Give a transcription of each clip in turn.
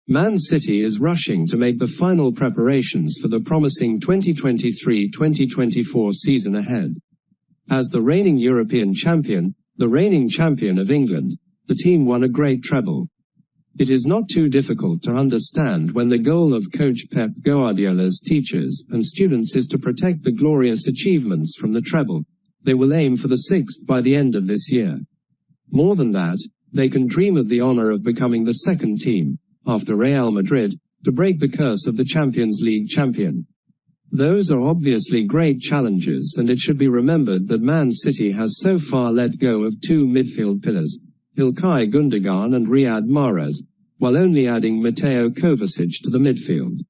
Man City is rushing to make the final preparations for the promising 2023-2024 season ahead. As the reigning European champion, the reigning champion of England, the team won a great treble. It is not too difficult to understand when the goal of coach Pep Guardiola's teachers and students is to protect the glorious achievements from the treble. They will aim for the 6th by the end of this year. More than that, they can dream of the honor of becoming the second team, after Real Madrid, to break the curse of the Champions League champion. Those are obviously great challenges, and it should be remembered that Man City has so far let go of two midfield pillars, İlkay Gundogan and Riyad Mahrez, while only adding Mateo Kovacic to the midfield.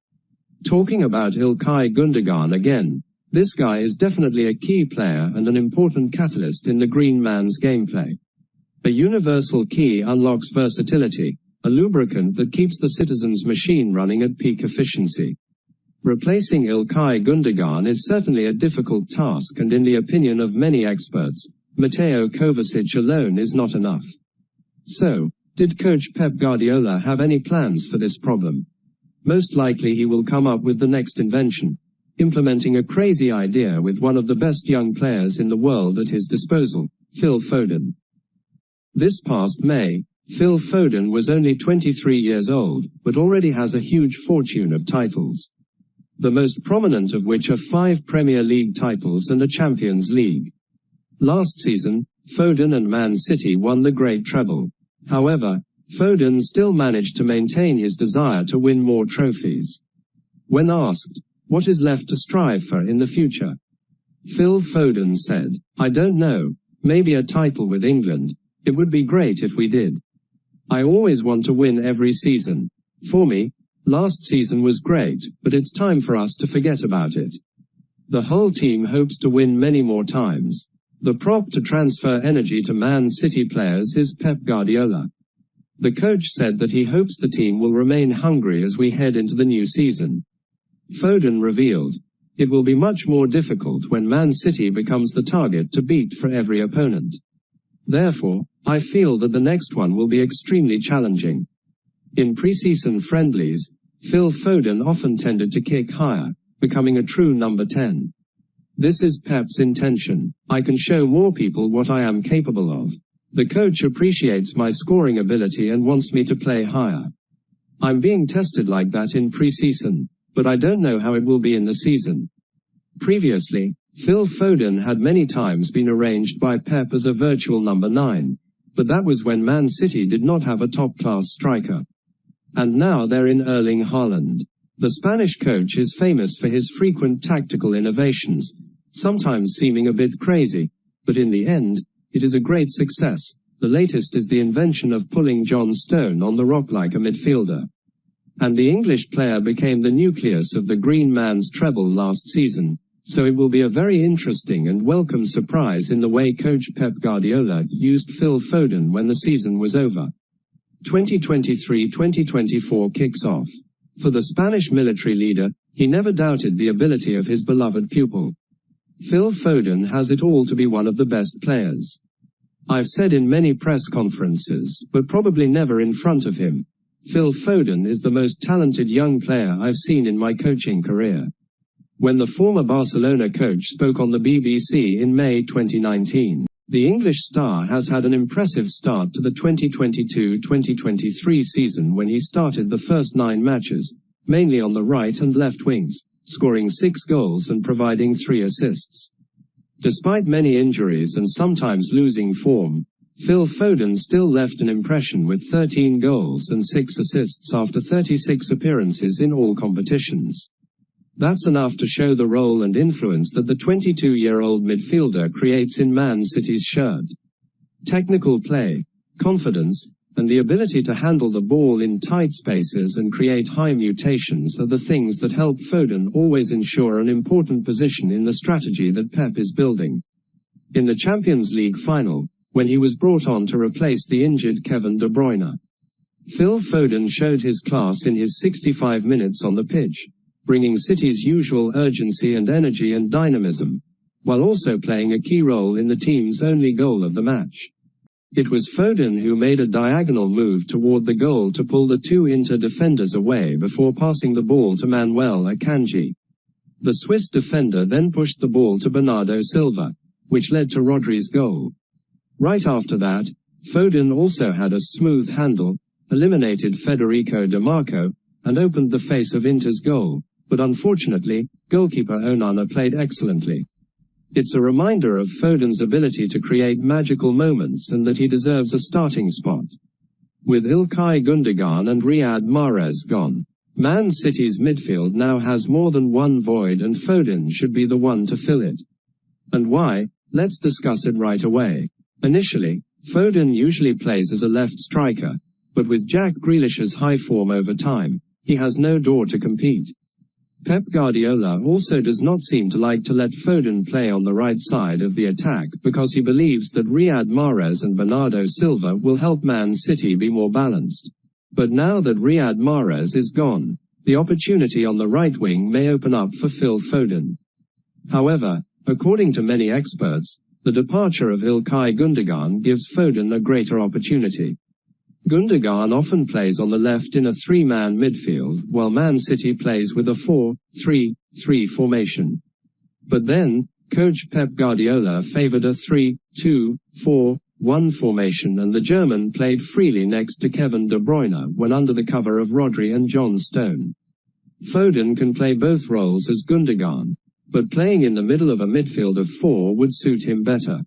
Talking about İlkay Gundogan again, this guy is definitely a key player and an important catalyst in the Green Man's gameplay. A universal key unlocks versatility, a lubricant that keeps the citizen's machine running at peak efficiency. Replacing İlkay Gundogan is certainly a difficult task, and in the opinion of many experts, Mateo Kovacic alone is not enough. So, did coach Pep Guardiola have any plans for this problem? Most likely he will come up with the next invention, implementing a crazy idea with one of the best young players in the world at his disposal, Phil Foden. This past May, Phil Foden was only 23 years old, but already has a huge fortune of titles. The most prominent of which are 5 Premier League titles and a Champions League. Last season, Foden and Man City won the great treble. However, Foden still managed to maintain his desire to win more trophies. When asked, what is left to strive for in the future? Phil Foden said, "I don't know, maybe a title with England. It would be great if we did. I always want to win every season. For me, last season was great, but it's time for us to forget about it." The whole team hopes to win many more times. The prop to transfer energy to Man City players is Pep Guardiola. The coach said that he hopes the team will remain hungry as we head into the new season. Foden revealed, "It will be much more difficult when Man City becomes the target to beat for every opponent. Therefore, I feel that the next one will be extremely challenging." In preseason friendlies, Phil Foden often tended to kick higher, becoming a true number 10. This is Pep's intention. "I can show more people what I am capable of. The coach appreciates my scoring ability and wants me to play higher. I'm being tested like that in preseason, but I don't know how it will be in the season." Previously, Phil Foden had many times been arranged by Pep as a virtual number 9, but that was when Man City did not have a top-class striker. And now they're in Erling Haaland. The Spanish coach is famous for his frequent tactical innovations, sometimes seeming a bit crazy, but in the end, it is a great success. The latest is the invention of pulling John Stone on the rock like a midfielder. And the English player became the nucleus of the Green Man's treble last season, so it will be a very interesting and welcome surprise in the way coach Pep Guardiola used Phil Foden when the season was over. 2023-2024 kicks off. For the Spanish military leader, he never doubted the ability of his beloved pupil. Phil Foden has it all to be one of the best players. I've said in many press conferences, but probably never in front of him, Phil Foden is the most talented young player I've seen in my coaching career. When the former Barcelona coach spoke on the BBC in May 2019, the English star has had an impressive start to the 2022-2023 season when he started the first 9 matches, mainly on the right and left wings, scoring 6 goals and providing 3 assists. Despite many injuries and sometimes losing form, Phil Foden still left an impression with 13 goals and 6 assists after 36 appearances in all competitions. That's enough to show the role and influence that the 22-year-old midfielder creates in Man City's shirt. Technical play, confidence, and the ability to handle the ball in tight spaces and create high mutations are the things that help Foden always ensure an important position in the strategy that Pep is building. In the Champions League final, when he was brought on to replace the injured Kevin De Bruyne, Phil Foden showed his class in his 65 minutes on the pitch, bringing City's usual urgency and energy and dynamism, while also playing a key role in the team's only goal of the match. It was Foden who made a diagonal move toward the goal to pull the two Inter defenders away before passing the ball to Manuel Akanji. The Swiss defender then pushed the ball to Bernardo Silva, which led to Rodri's goal. Right after that, Foden also had a smooth handle, eliminated Federico Di Marco, and opened the face of Inter's goal, but unfortunately, goalkeeper Onana played excellently. It's a reminder of Foden's ability to create magical moments and that he deserves a starting spot. With İlkay Gündoğan and Riyad Mahrez gone, Man City's midfield now has more than one void and Foden should be the one to fill it. And why? Let's discuss it right away. Initially, Foden usually plays as a left striker, but with Jack Grealish's high form over time, he has no door to compete. Pep Guardiola also does not seem to like to let Foden play on the right side of the attack because he believes that Riyad Mahrez and Bernardo Silva will help Man City be more balanced. But now that Riyad Mahrez is gone, the opportunity on the right wing may open up for Phil Foden. However, according to many experts, the departure of İlkay Gündoğan gives Foden a greater opportunity. Gündoğan often plays on the left in a three-man midfield, while Man City plays with a 4-3-3 formation. But then, coach Pep Guardiola favored a 3-2-4-1 formation and the German played freely next to Kevin De Bruyne when under the cover of Rodri and John Stone. Foden can play both roles as Gündoğan, but playing in the middle of a midfield of four would suit him better.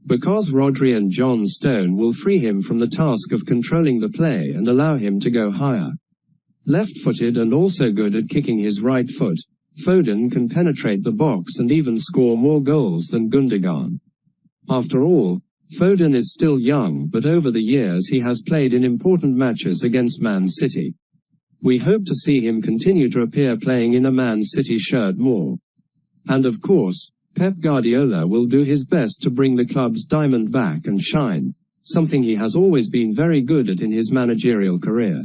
Because Rodri and John Stone will free him from the task of controlling the play and allow him to go higher. Left-footed and also good at kicking his right foot, Foden can penetrate the box and even score more goals than Gündoğan. After all, Foden is still young, but over the years he has played in important matches against Man City. We hope to see him continue to appear playing in a Man City shirt more. And of course, Pep Guardiola will do his best to bring the club's diamond back and shine, something he has always been very good at in his managerial career.